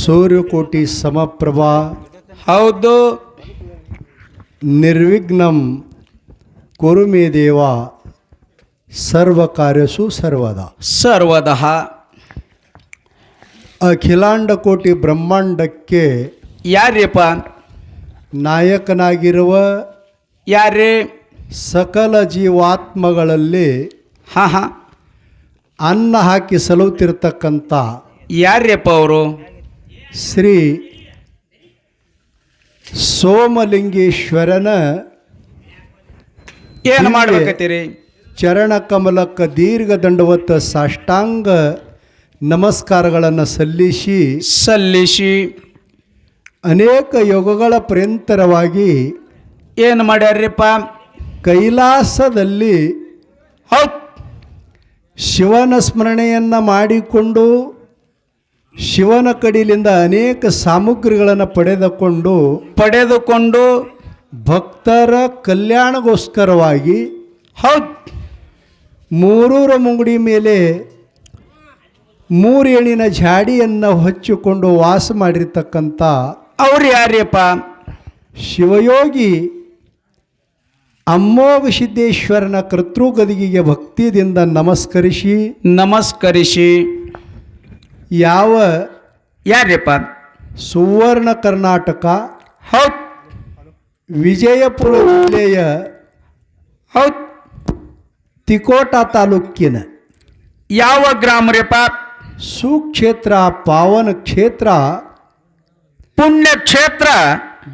ಸೂರ್ಯಕೋಟಿ ಸಮಪ್ರಭಾ ಹೌದು. ನಿರ್ವಿಘ್ನಂ ಕುರು ಮೇ ದೇವ ಸರ್ವ ಕಾರ್ಯಸು ಸರ್ವದಾ. ಸರ್ವದಃ. ಅಖಿಲಾಂಡ ಕೋಟಿ ಬ್ರಹ್ಮಾಂಡಕ್ಕೆ ಯಾರ್ಯಪ್ಪ? ನಾಯಕನಾಗಿರುವ ಯಾರೇ? ಸಕಲ ಜೀವಾತ್ಮಗಳಲ್ಲಿ ಹಾಂ ಹಾಂ. ಅನ್ನ ಹಾಕಿ ಸಲುತ್ತಿರ್ತಕ್ಕಂಥ ಯಾರ್ಯಪ್ಪ ಅವರು? ಶ್ರೀ ಸೋಮಲಿಂಗೇಶ್ವರನ ಏನು ಮಾಡ್ಬೇಕತ್ತೀರಿ? ಚರಣ ಕಮಲಕ್ಕೆ ದೀರ್ಘ ದಂಡವತ್ತ ಸಾಷ್ಟಾಂಗ ನಮಸ್ಕಾರಗಳನ್ನು ಸಲ್ಲಿಸಿ ಅನೇಕ ಯೋಗಗಳ ಪ್ರೇಂತರವಾಗಿ ಏನು ಮಾಡ್ಯಾರ್ರಿಪ್ಪ? ಕೈಲಾಸದಲ್ಲಿ ಹೌದು, ಶಿವನ ಸ್ಮರಣೆಯನ್ನು ಮಾಡಿಕೊಂಡು ಶಿವನ ಕಡಿಲಿಂದ ಅನೇಕ ಸಾಮಗ್ರಿಗಳನ್ನು ಪಡೆದುಕೊಂಡು ಭಕ್ತರ ಕಲ್ಯಾಣಗೋಸ್ಕರವಾಗಿ ಹೌದು, ಮೂರೂರ ಮುಂಗುಡಿ ಮೇಲೆ 3 ಎಳಿನ ಜಾಡಿಯನ್ನು ಹೊಚ್ಚಿಕೊಂಡು ವಾಸ ಮಾಡಿರ್ತಕ್ಕಂಥ ಅವ್ರು ಯಾರ್ಯಪ್ಪ? ಶಿವಯೋಗಿ ಅಮ್ಮೋಘ ಸಿದ್ದೇಶ್ವರನ ಕರ್ತೃಗದಿಗೆ ಭಕ್ತಿಯಿಂದ ನಮಸ್ಕರಿಸಿ ಯಾರ್ಯಪ್ಪ? ಸುವರ್ಣ ಕರ್ನಾಟಕ ಹೌದು, ವಿಜಯಪುರ ಜಿಲ್ಲೆಯ ಹೌದು, ತಿಕೋಟ ತಾಲೂಕಿನ ಯಾವ ಗ್ರಾಮರ್ಯಪ್ಪ? ಸುಕ್ಷೇತ್ರ, ಪಾವನ ಕ್ಷೇತ್ರ, ಪುಣ್ಯಕ್ಷೇತ್ರ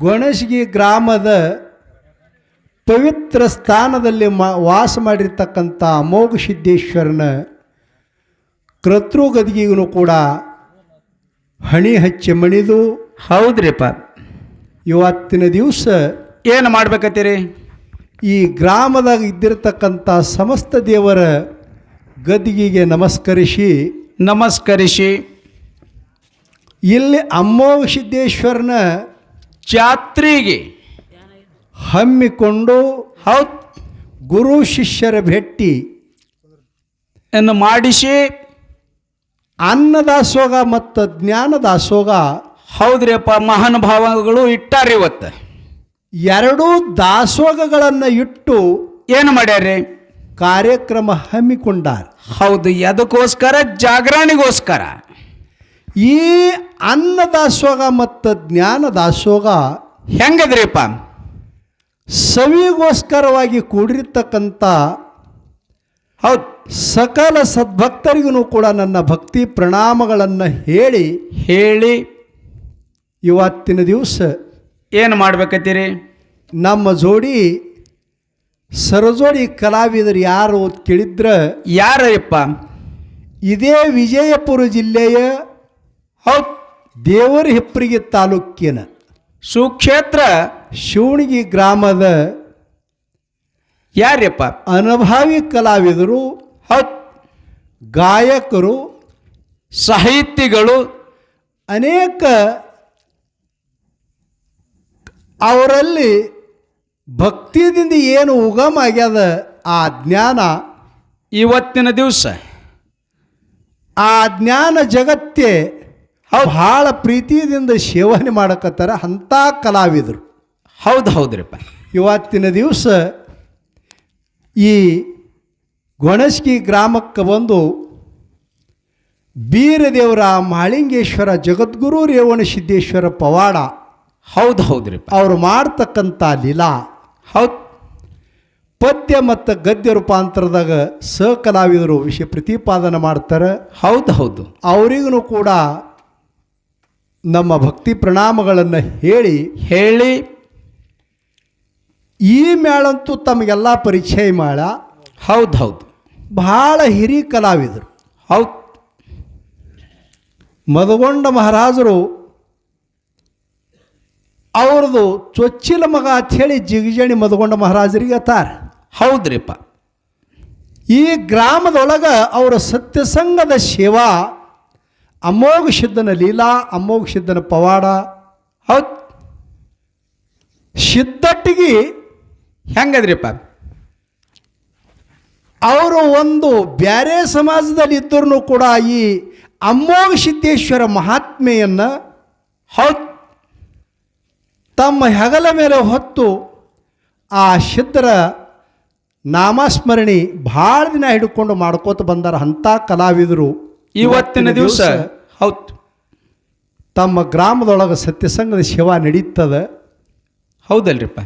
ಗೊಣಸಗಿ ಗ್ರಾಮದ ಪವಿತ್ರ ಸ್ಥಾನದಲ್ಲಿ ವಾಸ ಮಾಡಿರ್ತಕ್ಕಂಥ ಅಮೋಘ ಸಿದ್ದೇಶ್ವರನ ಕರ್ತೃಗದಿಗೂ ಕೂಡ ಹಣಿ ಹಚ್ಚಿ ಮಣಿದು ಹೌದ್ರಿಪ್ಪ. ಇವತ್ತಿನ ದಿವಸ ಏನು ಮಾಡ್ಬೇಕತ್ತೀರಿ? ಈ ಗ್ರಾಮದಾಗ ಇದ್ದಿರತಕ್ಕಂಥ ಸಮಸ್ತ ದೇವರ ಗದ್ದಿಗೆ ನಮಸ್ಕರಿಸಿ ಇಲ್ಲಿ ಅಮ್ಮೋಘ ಸಿದ್ದೇಶ್ವರನ ಜಾತ್ರೆಗೆ ಹಮ್ಮಿಕೊಂಡು ಹೌದು, ಗುರು ಶಿಷ್ಯರ ಭೇಟಿ ಅನ್ನು ಮಾಡಿಸಿ ಅನ್ನದಾಸೋಗ ಮತ್ತು ಜ್ಞಾನದಾಸೋಗ ಹೌದ್ರಿಯಪ್ಪ. ಮಹಾನುಭಾವಗಳು ಇಟ್ಟಾರ ಇವತ್ತು. 2 ದಾಸೋಗಗಳನ್ನು ಇಟ್ಟು ಏನು ಮಾಡ್ಯಾರ್ರಿ? ಕಾರ್ಯಕ್ರಮ ಹಮ್ಮಿಕೊಂಡಾರ. ಹೌದು, ಎದಕ್ಕೋಸ್ಕರ? ಜಾಗರಣೆಗೋಸ್ಕರ. ಈ ಅನ್ನದಾಸೋಗ ಮತ್ತು ಜ್ಞಾನದಾಸೋಗ ಹೆಂಗದ್ರಿಪ್ಪ? ಸವಿಗೋಸ್ಕರವಾಗಿ ಕೂಡಿರ್ತಕ್ಕಂಥ ಹೌದು, ಸಕಲ ಸದ್ಭಕ್ತರಿಗೂ ಕೂಡ ನನ್ನ ಭಕ್ತಿ ಪ್ರಣಾಮಗಳನ್ನು ಹೇಳಿ ಇವತ್ತಿನ ದಿವಸ ಏನು ಮಾಡ್ಬೇಕತ್ತೀರಿ? ನಮ್ಮ ಜೋಡಿ ಸರಜೋಡಿ ಕಲಾವಿದರು ಯಾರು ಕೇಳಿದ್ರ ಯಾರಪ್ಪ? ಇದೇ ವಿಜಯಪುರ ಜಿಲ್ಲೆಯ ಹೌದು, ದೇವರಹಿಪ್ಪರಿಗೆ ತಾಲೂಕಿನ ಸುಕ್ಷೇತ್ರ ಶಿವಣಗಿ ಗ್ರಾಮದ ಯಾರ್ಯಪ್ಪ? ಅನುಭವಿ ಕಲಾವಿದರು, ಹೌದು, ಗಾಯಕರು, ಸಾಹಿತಿಗಳು, ಅನೇಕ ಅವರಲ್ಲಿ ಭಕ್ತಿಯಿಂದ ಏನು ಉಗಮ ಆಗ್ಯದ ಆ ಜ್ಞಾನ ಇವತ್ತಿನ ದಿವಸ ಆ ಜ್ಞಾನ ಜಗತ್ತೇ ಬಹಳ ಪ್ರೀತಿಯಿಂದ ಸೇವನೆ ಮಾಡಕತ್ತಾರ ಅಂಥ ಕಲಾವಿದರು. ಹೌದ್ರಿಪ್ಪ. ಇವತ್ತಿನ ದಿವಸ ಈ ಗೊಣಸಗಿ ಗ್ರಾಮಕ್ಕೆ ಬಂದು ಬೀರದೇವರ ಮಾಳಿಂಗೇಶ್ವರ ಜಗದ್ಗುರು ರೇವಣ ಸಿದ್ದೇಶ್ವರ ಪವಾಡ ಹೌದ್ರಿಪ್ಪ ಅವರು ಮಾಡ್ತಕ್ಕಂಥ ಲೀಲಾ ಹೌದು, ಪದ್ಯ ಮತ್ತು ಗದ್ಯ ರೂಪಾಂತರದಾಗ ಕಲಾವಿದರು ವಿಷಯ ಪ್ರತಿಪಾದನೆ ಮಾಡ್ತಾರೆ. ಹೌದು, ಅವರಿಗೂ ಕೂಡ ನಮ್ಮ ಭಕ್ತಿ ಪ್ರಣಾಮಗಳನ್ನು ಹೇಳಿ ಈ ಮೇಳಂತೂ ತಮಗೆಲ್ಲ ಪರಿಚಯ ಮಾಡ. ಹೌದು, ಬಹಳ ಹಿರಿಯ ಕಲಾವಿದರು. ಹೌದು, ಮದಗೊಂಡ ಮಹಾರಾಜರು ಅವ್ರದ್ದು ಚೊಚ್ಚಿಲ ಮಗ ಅಂಥೇಳಿ ಜಿಗಜಣಿ ಮದಗೊಂಡ ಮಹಾರಾಜರಿಗೆ ಅತ್ತಾರ. ಹೌದ್ರಿಪ್ಪ. ಈ ಗ್ರಾಮದೊಳಗೆ ಅವರ ಸತ್ಯಸಂಗದ ಸೇವಾ, ಅಮೋಘ ಸಿದ್ಧನ ಲೀಲಾ, ಅಮೋಘ ಸಿದ್ಧನ ಪವಾಡ, ಹೌದು, ಸಿದ್ಧಟ್ಟಿಗೆ ಹೆಂಗದ್ರಿಪ್ಪ? ಅವರು ಒಂದು ಬ್ಯಾರೆ ಸಮಾಜದಲ್ಲಿ ಇದ್ದರೂ ಕೂಡ ಈ ಅಮೋಘ ಸಿದ್ದೇಶ್ವರ ಮಹಾತ್ಮೆಯನ್ನು ಹೌದು ತಮ್ಮ ಹೆಗಲ ಮೇಲೆ ಹೊತ್ತು ಆ ಸಿದ್ಧರ ನಾಮಸ್ಮರಣೆ ಭಾಳ ದಿನ ಹಿಡ್ಕೊಂಡು ಮಾಡ್ಕೋತ ಬಂದಾರ ಅಂಥ ಕಲಾವಿದರು ಇವತ್ತಿನ ದಿವಸ ಹೌದು ತಮ್ಮ ಗ್ರಾಮದೊಳಗೆ ಸತ್ಯಸಂಗದ ಸೇವಾ ನಡೀತದೆ. ಹೌದಲ್ರಿಪ್ಪ.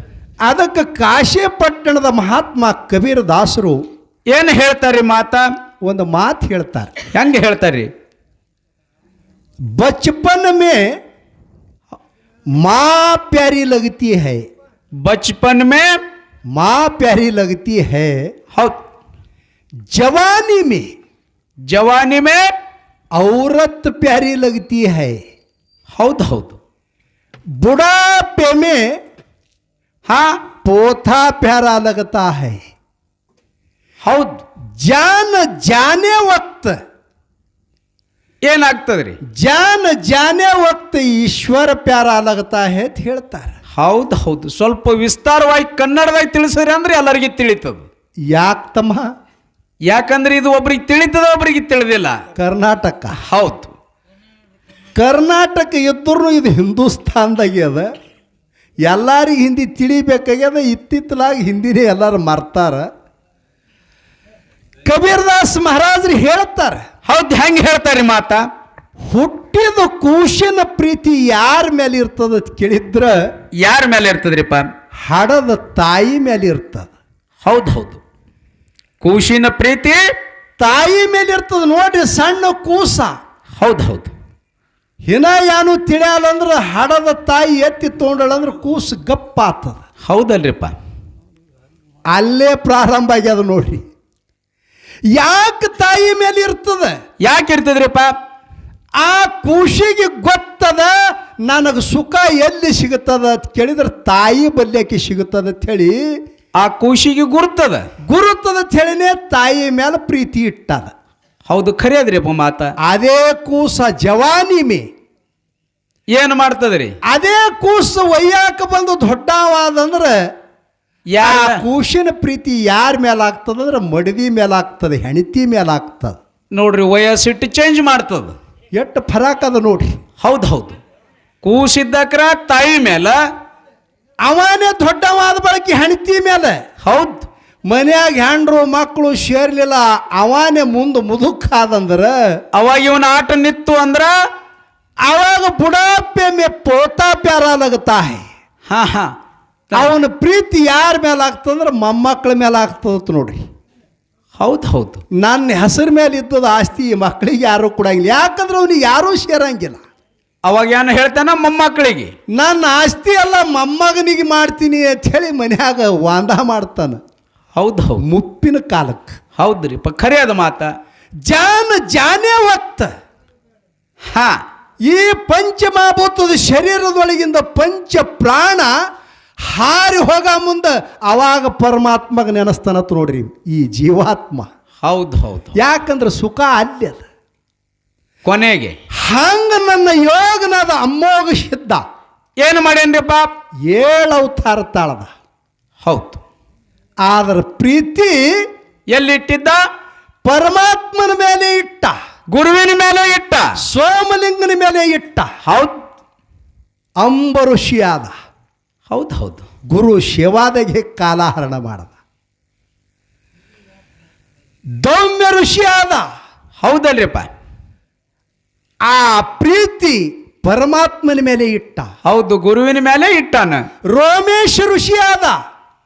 ಅದಕ್ಕೆ ಕಾಶಿ ಪಟ್ಟಣದ ಮಹಾತ್ಮ ಕಬೀರ ದಾಸರು ಏನು ಹೇಳ್ತಾರ್ರಿ ಮಾತಾ? ಒಂದು ಮಾತು ಹೇಳ್ತಾರೆ. ಹೆಂಗೆ ಹೇಳ್ತಾರ್ರಿ? बचपन में माँ प्यारी लगती है, बचपन में माँ प्यारी लगती है, हौद जवानी में औरत प्यारी लगती है, हौद हौद बुढ़ापे में हाँ पोथा प्यारा लगता है, हौद जान जाने वक्त ಏನಾಗ್ತದ್ರಿ? जान जाने वक्त ईश्वर प्यारा लगता है ಅಂತ ಹೇಳ್ತಾರೆ. ಹೌದು ಹೌದು. ಸ್ವಲ್ಪ ವಿಸ್ತಾರವಾಗಿ ಕನ್ನಡದಾಗ ತಿಳಿಸ್ರಿ ಅಂದ್ರೆ ಎಲ್ಲರಿಗೆ ತಿಳಿತದ. ಯಾಕೆ ತಮ್ಮ? ಯಾಕಂದ್ರೆ ಇದು ಒಬ್ರಿಗೆ ತಿಳಿತದ, ಒಬ್ರಿಗೆ ತಿಳಿದಿಲ್ಲ. ಕರ್ನಾಟಕ ಹೌದು. ಕರ್ನಾಟಕ ಇದ್ರೂ ಇದು ಹಿಂದೂಸ್ತಾನ್ದಾಗೆ ಅದ. ಎಲ್ಲರಿಗೆ ಹಿಂದಿ ತಿಳಿಬೇಕಾಗ್ಯದ. ಇತ್ತಿತ್ತಲಾಗಿ ಹಿಂದಿನೇ ಎಲ್ಲರೂ ಮರ್ತಾರ. ಕಬೀರದಾಸ್ ಮಹಾರಾಜರು ಹೇಳ್ತಾರೆ. ಹೌದು. ಹೆಂಗೆ ಹೇಳ್ತಾರೆ ಮಾತಾ? ಹುಟ್ಟಿದ ಕೂಸಿನ ಪ್ರೀತಿ ಯಾರ ಮೇಲೆ ಇರ್ತದ ಅಂತ ಕೇಳಿದ್ರ ಯಾರ ಮೇಲೆ ಇರ್ತದ್ರಿಪ್ಪ? ಹಡದ ತಾಯಿ ಮೇಲೆ ಇರ್ತದ. ಹೌದು ಹೌದು. ಕೂಸಿನ ಪ್ರೀತಿ ತಾಯಿ ಮೇಲೆ ಇರ್ತದ. ನೋಡ್ರಿ, ಸಣ್ಣ ಕೂಸ ಹೌದು ಹೌದು ಹಿನ ಏನು ತಿಳಿಯಲ್ಲಂದ್ರೆ ಹಡದ ತಾಯಿ ಎತ್ತಿ ತೊಗೊಂಡಳಂದ್ರೆ ಕೂಸು ಗಪ್ಪ ಆಗ್ತದ. ಹೌದಲ್ರಿಪ್ಪ. ಅಲ್ಲೇ ಪ್ರಾರಂಭ ಆಗ್ಯದ ನೋಡ್ರಿ. ಯಾಕೆ ತಾಯಿ ಮೇಲೆ ಇರ್ತದ? ಯಾಕೆ ಇರ್ತದ್ರಿಪ್ಪ? ಆ ಕೂಸಿಗೆ ಗೊತ್ತದ ನನಗೆ ಸುಖ ಎಲ್ಲಿ ಸಿಗುತ್ತದ ಅಂತ ಕೇಳಿದ್ರೆ ತಾಯಿ ಬಲ್ಯಕ್ಕೆ ಸಿಗುತ್ತದ ಅಂತ ಹೇಳಿ ಆ ಕೂಸಿಗೆ ಗುರುತದ ಅಂತ ಹೇಳಿನೇ ತಾಯಿ ಮೇಲೆ ಪ್ರೀತಿ ಇಟ್ಟದ. ಹೌದು, ಖರೆ ಅದ್ರಿಪ್ಪ ಮಾತ. ಅದೇ ಕೂಸ ಜವಾನಿ ಮೇ ಏನು ಮಾಡ್ತದ್ರಿ? ಅದೇ ಕೂಸ ಒಯ್ಯಾಕ ಬಂದು ದೊಡ್ಡವಾದಂದ್ರೆ ಕೂಸಿನ ಪ್ರೀತಿ ಯಾರ ಮೇಲೆ ಆಗ್ತದಂದ್ರೆ ಮಡದಿ ಮೇಲೆ ಆಗ್ತದೆ, ಹೆಣತಿ ಮೇಲೆ ಆಗ್ತದೆ. ನೋಡ್ರಿ, ವಯಸ್ಸಿಟ್ಟು ಚೇಂಜ್ ಮಾಡ್ತದ. ಎಷ್ಟು ಫರಕ್ ಅದ ನೋಡ್ರಿ. ಹೌದು ಹೌದು. ಕೂಸಿದ್ದಕ್ರ ತಾಯಿ ಮೇಲೆ, ಅವನೇ ದೊಡ್ಡವಾದ ಬಳಕೆ ಹೆಣತಿ ಮೇಲೆ. ಹೌದು. ಮನ್ಯಾಗ ಹೆಂಡ್ರು ಮಕ್ಕಳು ಸೇರ್ಲಿಲ್ಲ, ಅವನೇ ಮುಂದೆ ಮುದುಕಾದಂದ್ರೆ ಅವಾಗ ಇವನ ಆಟ ನಿತ್ತು ಅಂದ್ರ ಅವಾಗ ಬುಡಾಪೆ ಮೇ ಪೋತಾ ಪ್ಯಾರ ಲಗತಾ ಹೈ. ಹಾ ಹಾ. ಅವನ ಪ್ರೀತಿ ಯಾರ ಮೇಲೆ ಆಗ್ತದಂದ್ರೆ ಮೊಮ್ಮಕ್ಕಳ ಮೇಲೆ ಆಗ್ತದ ನೋಡ್ರಿ. ಹೌದು ಹೌದು. ನನ್ನ ಹೆಸರು ಮೇಲೆ ಇದ್ದದ ಆಸ್ತಿ ಮಕ್ಕಳಿಗೆ ಯಾರು ಕೊಡಂಗಿಲ್ಲ. ಯಾಕಂದ್ರೆ ಅವನಿಗೆ ಯಾರೂ ಸೇರಂಗಿಲ್ಲ. ಅವಾಗ ಏನು ಹೇಳ್ತಾನ? ಮೊಮ್ಮಕ್ಕಳಿಗೆ ನನ್ನ ಆಸ್ತಿ ಎಲ್ಲ ಮೊಮ್ಮಗನಿಗೆ ಮಾಡ್ತೀನಿ ಅಂತ ಹೇಳಿ ಮನ್ಯಾಗ ವಾಂದ ಮಾಡ್ತಾನೆ. ಹೌದು ಹೌದು. ಮುಪ್ಪಿನ ಕಾಲಕ್ಕೆ. ಹೌದ್ರಿಪ್ಪ, ಖರೆ ಅದ ಮಾತ. ಜಾನೇ ವಕ್ತ ಹಾ ಈ ಪಂಚಮಹಾಭೂತದ ಶರೀರದೊಳಗಿಂದ ಪಂಚ ಪ್ರಾಣ ಹಾರಿ ಹೋಗ ಮುಂದೆ ಅವಾಗ ಪರಮಾತ್ಮಗ ನೆನೆಸ್ತಾನತ್ ನೋಡ್ರಿ ಈ ಜೀವಾತ್ಮ. ಹೌದು ಹೌದು. ಯಾಕಂದ್ರೆ ಸುಖ ಅಲ್ಲಿ ಅದ ಕೊನೆಗೆ. ಹಂಗ ನನ್ನ ಯೋಗನಾದ ಅಮ್ಮೋಗ ಸಿದ್ಧ ಏನು ಮಾಡ್ಯಾನ್ರಿಪ್ಪ? 7 ಅವತಾರ ತಾಳದ. ಹೌದು. ಆದ್ರ ಪ್ರೀತಿ ಎಲ್ಲಿಟ್ಟಿದ್ದ? ಪರಮಾತ್ಮನ ಮೇಲೆ ಇಟ್ಟ, ಗುರುವಿನ ಮೇಲೆ ಇಟ್ಟ, ಸೋಮಲಿಂಗನ ಮೇಲೆ ಇಟ್ಟ. ಹೌದು. ಅಂಬ ಋಷಿಯಾದ. ಹೌದು ಹೌದು. ಗುರು ಶಿವಾದಗೆ ಕಾಲಹರಣ ಮಾಡದ. ದೌಮ್ಯ ಋಷಿಯಾದ. ಹೌದಲ್ರಿಪ್ಪ. ಆ ಪ್ರೀತಿ ಪರಮಾತ್ಮನ ಮೇಲೆ ಇಟ್ಟ. ಹೌದು, ಗುರುವಿನ ಮೇಲೆ ಇಟ್ಟಾನ. ರೋಮೇಶ ಋಷಿಯಾದ.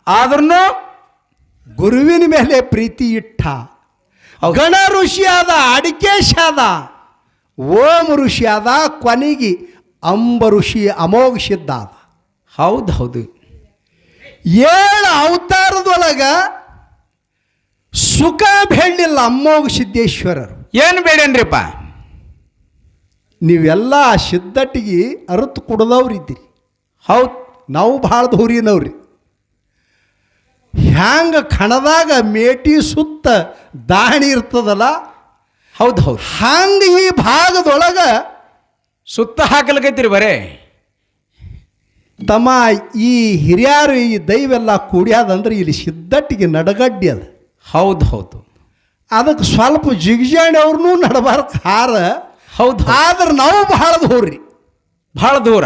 ಆದ್ರೂ ಗುರುವಿನ ಮೇಲೆ ಪ್ರೀತಿ ಇಟ್ಟ. ಗಣ ಋಷಿಯಾದ, ಅಡಿಕೇಶಾದ, ಓಂ ಋಷಿಯಾದ, ಕೊನೆಗೆ ಅಂಬ ಋಷಿ ಅಮೋಘ ಸಿದ್ಧ ಆದ. ಹೌದು ಹೌದು. 7 ಅವತಾರದೊಳಗ ಸುಖ ಬೇಡಲಿಲ್ಲ ಅಮ್ಮೋಘ ಸಿದ್ದೇಶ್ವರರು. ಏನು ಬೇಡೇನ್ರಿಪ್ಪ? ನೀವೆಲ್ಲ ಸಿದ್ಧಟ್ಟಿಗೆ ಅರುತು ಕುಡ್ದವ್ರಿದ್ದೀರಿ. ಹೌದು. ನಾವು ಭಾಳ ದೂರಿನವ್ರಿ. ಹ್ಯಾಂಗ ಕಣದಾಗ ಮೇಟಿ ಸುತ್ತ ದಾಣಿ ಇರ್ತದಲ್ಲ, ಹೌದು ಹೌದು. ಹಂಗೆ ಈ ಭಾಗದೊಳಗ ಸುತ್ತ ಹಾಕಲ್ಕೈತಿರಿ ಬರೇ. ತಮ್ಮ ಈ ಹಿರಿಯರು ಈ ದೈವೆಲ್ಲ ಕೂಡ್ಯಾದಂದ್ರೆ ಇಲ್ಲಿ ಸಿದ್ಧಟ್ಟಿಗೆ ನಡಗಡ್ಡಿ ಅದ. ಹೌದು ಹೌದು. ಅದಕ್ಕೆ ಸ್ವಲ್ಪ ಜಿಗಜಾಣಿ ಅವ್ರನ್ನೂ ನಡಬಾರ್ದು ಹಾರ ಹೌದು ಆದ್ರೆ ನಾವು ಬಹಳ ದೂರ ರೀ. ಬಹಳ ದೂರ.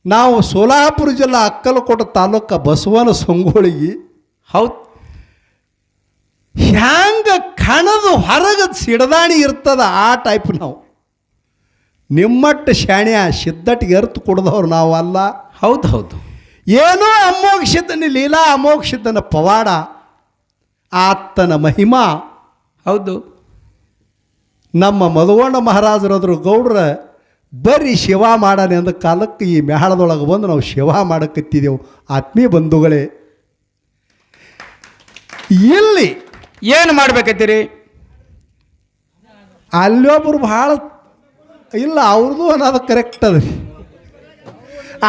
ನಾವು ಸೋಲಾಪುರ ಜಿಲ್ಲಾ ಅಕ್ಕಲಕೋಟ ತಾಲೂಕ ಬಸವನ ಸಂಗೊಳಿಗೆ ಹೌದು. ಹ್ಯಾಂಗ ಕಣದು ಹೊರಗೆ ಸಿಡದಾಣಿ ಇರ್ತದ ಆ ಟೈಪ್ ನಾವು. ನಿಮ್ಮಟ್ಟು ಶಾಣ್ಯ ಸಿದ್ದಟ್ಟಿಗೆ ಅರ್ಥ ಕೊಡ್ದವ್ರು ನಾವು ಅಲ್ಲ. ಹೌದು ಹೌದು. ಏನೋ ಅಮೋಘಸಿದ್ದನ ಲೀಲಾ ಅಮೋಘಸಿದ್ದನ ಪವಾಡ ಆತನ ಮಹಿಮಾ. ಹೌದು. ನಮ್ಮ ಮಧುವಣ್ಣ ಮಹಾರಾಜರಾದ್ರು ಗೌಡ್ರ ಬರ್ರಿ ಶಿವ ಮಾಡಾನೆ ಅಂದ ಕಾಲಕ್ಕೆ ಈ ಮೆಹಳದೊಳಗೆ ಬಂದು ನಾವು ಶಿವ ಮಾಡಕತ್ತಿದ್ದೆವು. ಆತ್ಮೀಯ ಬಂಧುಗಳೇ, ಇಲ್ಲಿ ಏನು ಮಾಡ್ಬೇಕತ್ತೀರಿ? ಅಲ್ಲೊಬ್ಬರು ಭಾಳ ಇಲ್ಲ, ಅವ್ರದ್ದು ಅನ್ನೋದು ಕರೆಕ್ಟ್ ಅದ.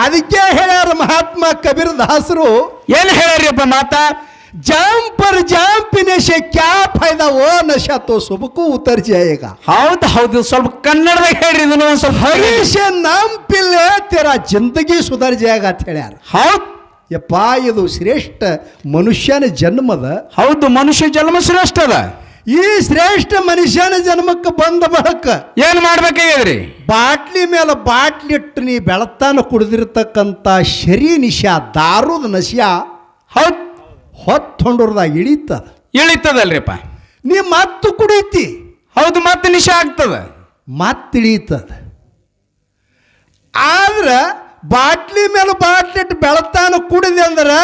ಅದಕ್ಕೆ ಹೇಳ್ಯಾರ ಮಹಾತ್ಮ ಕಬೀರ್ ದಾಸರು. ಏನು ಹೇಳ್ಯಾರಿಪ್ಪ ಮಾತಾ? ಜಾಮ್ ಪರ್ ಜಾಮ್ ನಶೆ ಕ್ಯಾ ಫೈದಾ ಓ ನಶಾ ತೋ ಸುಬಕು ಉತ್ತರ್ ಜಾಯೇಗ. ಹೌದು ಹೌದು, ಸ್ವಲ್ಪ ಕನ್ನಡದಾಗ ಹೇಳ್ರಿ ಇದನ್ನು ಒಂದು ಸ್ವಲ್ಪ. ಹರೀಶ ನಾಮ್ ಪಿಲ್ಲೆ ತೆರಾ ಜಿಂದಗಿ ಸುಧಾರ್ ಜಾಯೇಗ ಅಂತ ಹೇಳ್ಯಾರ. ಹೌದು ಯಪ್ಪ, ಇದು ಶ್ರೇಷ್ಠ ಮನುಷ್ಯನ ಜನ್ಮದ. ಹೌದು, ಮನುಷ್ಯ ಜನ್ಮ ಶ್ರೇಷ್ಠ ಅದ. ಈ ಶ್ರೇಷ್ಠ ಮನುಷ್ಯನ ಜನ್ಮಕ್ಕೆ ಬಂದ ಬಳಕ ಏನು ಮಾಡ್ಬೇಕಾಗ್ಯದ್ರಿ? ಬಾಟ್ಲಿ ಮೇಲೆ ಬಾಟ್ಲಿ ಇಟ್ಟು ನೀ ಬೆಳತಾನ ಕುಡಿದಿರ್ತಕ್ಕಂಥ ಶರೀ ನಿಶಾ ದಾರುದ ನಶಾ ಹೌದು, ಹೊತ್ತೊಂಡ್ರದಾಗ ಇಳಿತದ. ಇಳಿತದಲ್ರಿಪ್ಪ. ನೀ ಮತ್ತು ಕುಡಿತಿ, ಹೌದು, ಮತ್ತೆ ನಿಶಾ ಆಗ್ತದ, ಮತ್ತಿಳಿತದ. ಆದ್ರೆ ಬಾಟ್ಲಿ ಮೇಲೆ ಬಾಟ್ಲಿ ಇಟ್ಟು ಬೆಳತಾನ ಕುಡಿದೆ ಅಂದ್ರೆ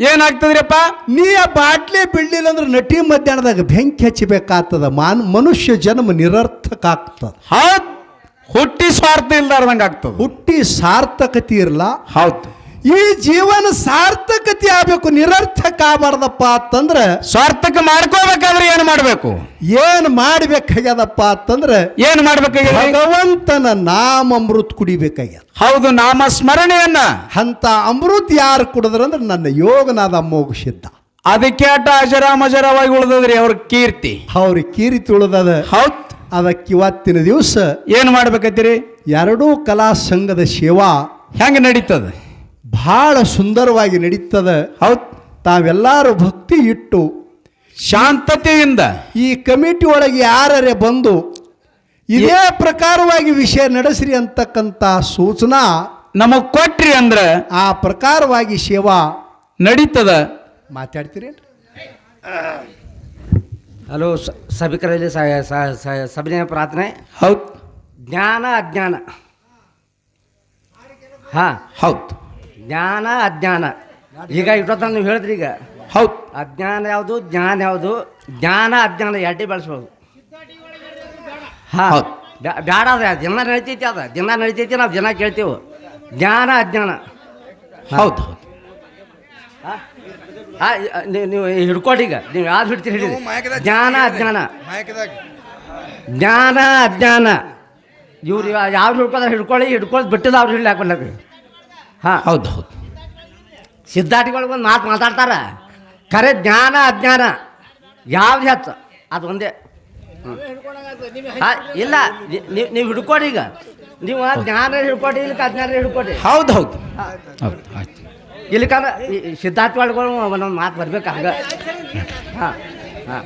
ಏನಾಗ್ತದ್ರಿಪ್ಪ? ನೀ ಆ ಬಾಟ್ಲಿ ಬಿಡ್ಲಿಲ್ಲ ಅಂದ್ರೆ ನಟಿ ಮಧ್ಯಾಹ್ನದಾಗ ಬೆಂಕಿ ಹಚ್ಚಬೇಕಾಗ್ತದ. ಮನುಷ್ಯ ಜನ್ಮ ನಿರರ್ಥಕ ಆಗ್ತದ. ಹೌದು, ಹುಟ್ಟಿ ಸ್ವಾರ್ಥ ಇಲ್ದಾರ್ದಂಗೆ ಆಗ್ತದ. ಹುಟ್ಟಿ ಸಾರ್ಥಕತೆ ಇರಲ್ಲ. ಹೌದು, ಈ ಜೀವನ ಸಾರ್ಥಕತೆ ಆಗಬೇಕು, ನಿರರ್ಥಕ ಆಗಬಾರ್ದಪ್ಪ ಅಂತಂದ್ರೆ ಸ್ವಾರ್ಥಕ ಮಾಡ್ಕೋಬೇಕಾದ್ರೆ ಏನು ಮಾಡಬೇಕು? ಏನು ಮಾಡ್ಬೇಕಾಗ್ಯದಪ್ಪ ಅಂತಂದ್ರೆ ಏನು ಮಾಡ್ಬೇಕಾಗ್ಯದ? ಭಗವಂತನ ನಾಮ ಅಮೃತ ಕುಡಿಬೇಕಾಗ್ಯದ. ಹೌದು, ನಾಮ ಸ್ಮರಣೆಯನ್ನ. ಅಂತ ಅಮೃತ ಯಾರು ಕುಡಿದ್ರಂದ್ರೆ ನನ್ನ ಯೋಗನಾದ ಅಮೋಘ ಸಿದ್ಧ. ಅದಕ್ಕೆ ಆಟ ಅಜರಾಮಜರವಾಗಿ ಉಳಿದದ್ರಿ ಅವ್ರ ಕೀರ್ತಿ. ಅವ್ರ ಕೀರ್ತಿ ಉಳಿದದ. ಹೌದು, ಅದಕ್ಕೆ ಇವತ್ತಿನ ದಿವಸ ಏನು ಮಾಡ್ಬೇಕತ್ತೀರಿ? ಎರಡೂ ಕಲಾ ಸಂಘದ ಸೇವಾ ಹೆಂಗೆ ನಡೀತದ? ಬಹಳ ಸುಂದರವಾಗಿ ನಡೀತದ. ಹೌದು, ತಾವೆಲ್ಲರೂ ಭಕ್ತಿ ಇಟ್ಟು ಶಾಂತತೆಯಿಂದ ಈ ಕಮಿಟಿ ಒಳಗೆ ಯಾರೇ ಬಂದು ಇದೇ ಪ್ರಕಾರವಾಗಿ ವಿಷಯ ನಡೆಸ್ರಿ ಅಂತಕ್ಕಂಥ ಸೂಚನಾ ನಮಗ್ ಕೊಟ್ರಿ ಅಂದ್ರ ಆ ಪ್ರಕಾರವಾಗಿ ಸೇವಾ ನಡೀತದ. ಮಾತಾಡ್ತೀರಿ? ಹಲೋ ಸಭಿಕರಲ್ಲಿ ಸಭೆಯ ಪ್ರಾರ್ಥನೆ. ಹೌದು, ಜ್ಞಾನ ಅಜ್ಞಾನ. ಹಾಂ, ಹೌದು, ಜ್ಞಾನ ಅಜ್ಞಾನ. ಈಗ ಇಟ್ಟೊತ್ತ ನೀವು ಹೇಳಿದ್ರಿ. ಈಗ ಹೌದು, ಅಜ್ಞಾನ ಯಾವುದು, ಜ್ಞಾನ ಯಾವುದು? ಜ್ಞಾನ ಅಜ್ಞಾನ ಎಡ್ಡಿ ಬೆಳೆಸ್ಬೋದು. ಹಾಂ, ಹೌದು. ಬ್ಯಾಡ ಅದ ದಿನ ನಡೀತೈತಿ, ಅದ ದಿನ ನಡೀತೈತಿ, ನಾವು ದಿನ ಕೇಳ್ತೀವಿ. ಜ್ಞಾನ ಅಜ್ಞಾನ. ಹೌದು, ನೀವು ಹಿಡ್ಕೊಡಿ. ಈಗ ನೀವು ಯಾವ್ದು ಹಿಡ್ತೀರಿ ಹಿಡಿದ್ರಿ? ಜ್ಞಾನ ಅಜ್ಞಾನ, ಜ್ಞಾನ ಅಜ್ಞಾನ. ಇವ್ರು ಯಾವ್ದು ಹಿಡ್ಕೋದ್ರೆ ಹಿಡ್ಕೊಳ್ಳಿ ಬಿಟ್ಟಿದ ಅವ್ರು ಹಿಡ್ಲಿ ಹಾಕೊಂಡ್ರಿ. ಹಾಂ, ಹೌದು, ಹೌದು. ಸಿದ್ಧಾರ್ಥಿಗಳು ಒಂದು ಮಾತು ಮಾತಾಡ್ತಾರ. ಖರೆ ಜ್ಞಾನ ಅಜ್ಞಾನ ಯಾವ್ದು ಹೆಚ್ಚು ಅದು ಒಂದೇ. ಇಲ್ಲ, ನೀವು ಹಿಡ್ಕೊಡಿ. ಈಗ ನೀವು ಜ್ಞಾನ ಹಿಡ್ಕೊಡಿ, ಇಲ್ಲಿಕ ಅಜ್ಞಾನ ಹಿಡ್ಕೊಡಿ. ಹೌದು, ಹೌದು, ಹೌದು, ಆಯ್ತು. ಇಲ್ಲಿಕಂದ್ರೆ ಸಿದ್ಧಾರ್ಥಿಗಳು ಒಂದೊಂದು ಮಾತು ಬರ್ಬೇಕು ಹಂಗ. ಹಾಂ ಹಾಂ,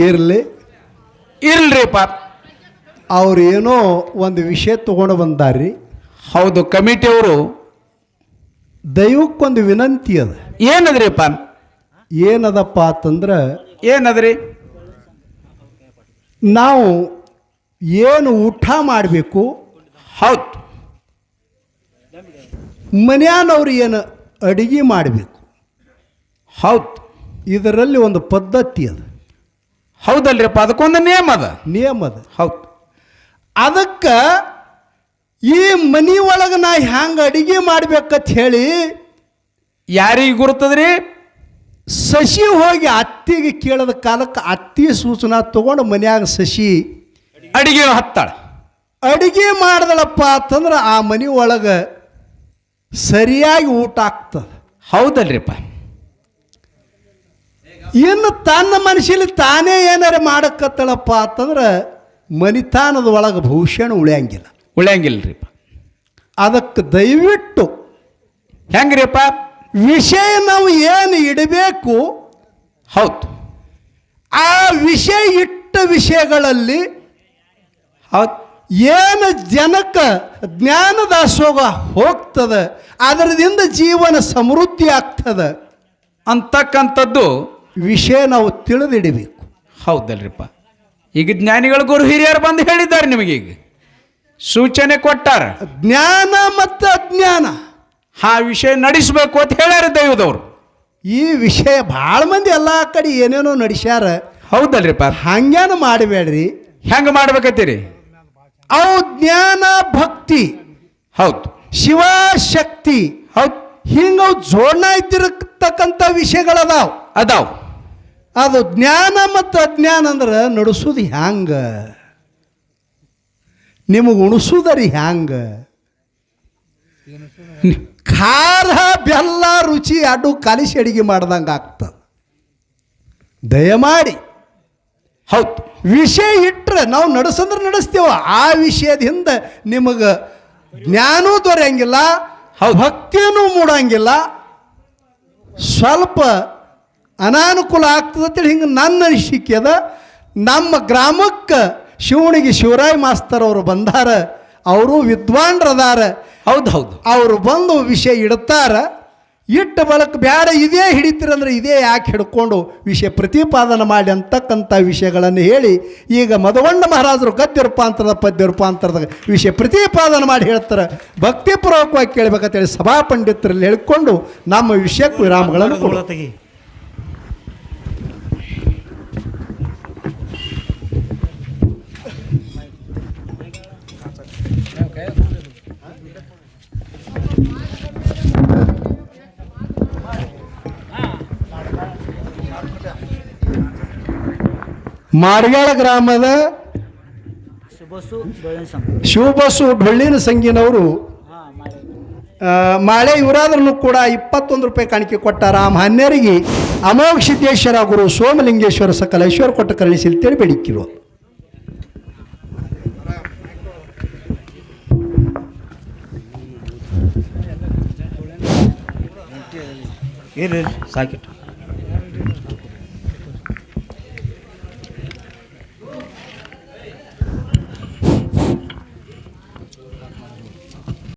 ಇರಲಿ ಇರ್ಲ್ರಿಪ್ಪ. ಅವ್ರು ಏನೋ ಒಂದು ವಿಷಯ ತಗೊಂಡು ಬಂದಾರ್ರಿ. ಹೌದು, ಕಮಿಟಿಯವರು ದೈವಕ್ಕೊಂದು ವಿನಂತಿ ಅದ. ಏನದ್ರಿಪ್ಪ? ಏನದಪ್ಪ ಅಂತಂದ್ರೆ ಏನದ್ರಿ? ನಾವು ಏನು ಊಟ ಮಾಡಬೇಕು, ಹೌದು, ಮನ್ಯಾನವ್ರು ಏನು ಅಡಿಗೆ ಮಾಡಬೇಕು, ಹೌದು, ಇದರಲ್ಲಿ ಒಂದು ಪದ್ಧತಿ ಅದ. ಹೌದಲ್ರಿಪ್ಪ, ಅದಕ್ಕೊಂದು ನಿಯಮ ಅದ. ನಿಯಮ ಅದ. ಹೌದು, ಅದಕ್ಕೆ ಈ ಮನೆ ಒಳಗೆ ನಾ ಹ್ಯಾಂಗೆ ಅಡಿಗೆ ಮಾಡ್ಬೇಕಂತ ಹೇಳಿ ಯಾರಿಗೆ ಗುರುತದ್ರಿ? ಸಸಿ ಹೋಗಿ ಅತ್ತಿಗೆ ಕೇಳದ ಕಾಲಕ್ಕೆ ಅತ್ತಿ ಸೂಚನಾ ತಗೊಂಡು ಮನ್ಯಾಗ ಸಸಿ ಅಡಿಗೆ ಹತ್ತಾಳ. ಅಡಿಗೆ ಮಾಡ್ದಳಪ್ಪ ಅಂತಂದ್ರೆ ಆ ಮನೆ ಒಳಗೆ ಸರಿಯಾಗಿ ಊಟ ಆಗ್ತದೆ. ಹೌದಲ್ರಿಪ್ಪ. ಇನ್ನು ತನ್ನ ಮನಸ್ಸಲ್ಲಿ ತಾನೇ ಏನಾರ ಮಾಡಕತ್ತಳಪ್ಪ ಅಂತಂದ್ರೆ ಮನಿತಾನದ ಒಳಗೆ ಭೂಷಣ ಉಳಿಯಂಗಿಲ್ಲ, ಉಳಿಯಂಗಿಲ್ರಿಪ್ಪ. ಅದಕ್ಕೆ ದಯವಿಟ್ಟು ಹೆಂಗ್ರಿಪ್ಪ? ವಿಷಯ ನಾವು ಏನು ಇಡಬೇಕು ಹೌದು ಆ ವಿಷಯ ಇಟ್ಟ ವಿಷಯಗಳಲ್ಲಿ ಹೌದು ಏನು ಜನಕ್ಕೆ ಜ್ಞಾನ ದಾಸೋಗ ಹೋಗ್ತದೆ, ಅದರದಿಂದ ಜೀವನ ಸಮೃದ್ಧಿ ಆಗ್ತದೆ ಅಂತಕ್ಕಂಥದ್ದು ವಿಷಯ ನಾವು ತಿಳಿದಿಡಬೇಕು. ಹೌದಲ್ರಿಪ್ಪ. ಈಗ ಜ್ಞಾನಿಗಳು ಗುರು ಹಿರಿಯರು ಬಂದು ಹೇಳಿದ್ದಾರೆ ನಿಮಗೆ, ಈಗ ಸೂಚನೆ ಕೊಟ್ಟಾರ. ಜ್ಞಾನ ಮತ್ತು ಅಜ್ಞಾನ ಆ ವಿಷಯ ನಡೆಸಬೇಕು ಅಂತ ಹೇಳ್ಯಾರ ದೈವದವರು. ಈ ವಿಷಯ ಭಾಳ ಮಂದಿ ಎಲ್ಲ ಕಡೆ ಏನೇನೋ ನಡೆಸ್ಯಾರ. ಹೌದಲ್ರಿಪ್ಪ. ಹಂಗೇನು ಮಾಡಬೇಡ್ರಿ. ಹೆಂಗೆ ಮಾಡ್ಬೇಕತ್ತೀರಿ? ಅವು ಜ್ಞಾನ ಭಕ್ತಿ, ಹೌದು ಶಿವಶಕ್ತಿ, ಹೌದು ಹಿಂಗೆ ಅವು ಜೋಡಣ ಇದ್ದಿರತಕ್ಕಂಥ ವಿಷಯಗಳದಾವ. ಅದಾವ. ಅದು ಜ್ಞಾನ ಮತ್ತು ಅಜ್ಞಾನ ಅಂದ್ರೆ ನಡೆಸೋದು ಹ್ಯಾಂಗ, ನಿಮಗೆ ಉಣಿಸೋದರಿ ಹ್ಯಾಂಗ. ಖಾರ ಬೆಲ್ಲ ರುಚಿ ಅಡ್ಡು ಕಲಿಸಿ ಅಡಿಗೆ ಮಾಡ್ದಂಗೆ ಆಗ್ತದೆ. ದಯಮಾಡಿ ಹೌದು ವಿಷಯ ಇಟ್ಟರೆ ನಾವು ನಡೆಸಂದ್ರೆ ನಡೆಸ್ತೇವ. ಆ ವಿಷಯದಿಂದ ನಿಮಗೆ ಜ್ಞಾನೂ ದೊರೆಯಂಗಿಲ್ಲ, ಭಕ್ತಿಯೂ ಮೂಡಂಗಿಲ್ಲ, ಸ್ವಲ್ಪ ಅನಾನುಕೂಲ ಆಗ್ತದೆ ಅಂತೇಳಿ ಹಿಂಗೆ ನನ್ನ ಅನಿಸಿಕೆ ಅದ. ನಮ್ಮ ಗ್ರಾಮಕ್ಕೆ ಶಿವಣಿಗೆ ಶಿವರಾಯ ಮಾಸ್ತರ್ ಅವರು ಬಂದಾರ, ಅವರು ವಿದ್ವಾನ್ರದಾರ. ಹೌದು ಹೌದು ಅವರು ಬಂದು ವಿಷಯ ಇಡ್ತಾರ. ಇಟ್ಟ ಬಳಕ ಬ್ಯಾಡ ಇದೇ ಹಿಡಿತೀರಂದ್ರೆ ಇದೇ ಯಾಕೆ ಹಿಡ್ಕೊಂಡು ವಿಷಯ ಪ್ರತಿಪಾದನೆ ಮಾಡಿ ಅಂತಕ್ಕಂಥ ವಿಷಯಗಳನ್ನು ಹೇಳಿ ಈಗ ಮಧುಗೊಂಡ ಮಹಾರಾಜರು ಗದ್ಯ ರೂಪಾಂತರದ ಪದ್ಯ ರೂಪಾಂತರದ ವಿಷಯ ಪ್ರತಿಪಾದನೆ ಮಾಡಿ ಹೇಳ್ತಾರೆ. ಭಕ್ತಿಪೂರ್ವಕವಾಗಿ ಕೇಳಬೇಕಂತೇಳಿ ಸಭಾ ಪಂಡಿತರಲ್ಲಿ ಹೇಳಿಕೊಂಡು ನಮ್ಮ ವಿಷಯಕ್ಕೆ ವಿರಾಮಗಳನ್ನು ಕೊಡ್ತೀವಿ. ಮಾರ್ಯಾಳ ಗ್ರಾಮದ ಶಿವಬಸು ಡೊಳ್ಳಿನ ಸಂಗಿನವರು ಮಾಳೆ ಇವರಾದ್ರೂ ಕೂಡ 21 ರೂಪಾಯಿ ಕಾಣಿಕೆ ಕೊಟ್ಟಾರ. ಆ ಮಾನ್ಯರಿಗೆ ಅಮೋಘ ಸಿದ್ದೇಶ್ವರ ಗುರು ಸೋಮಲಿಂಗೇಶ್ವರ ಸಕಲ ಐಶ್ವರ್ಯ ಕೊಟ್ಟು ಕರುಣಿಸಿ ಅಂತೇಳಿ ಬೇಡಿಕಿರು. ಸಾಕಿಟ್ಟು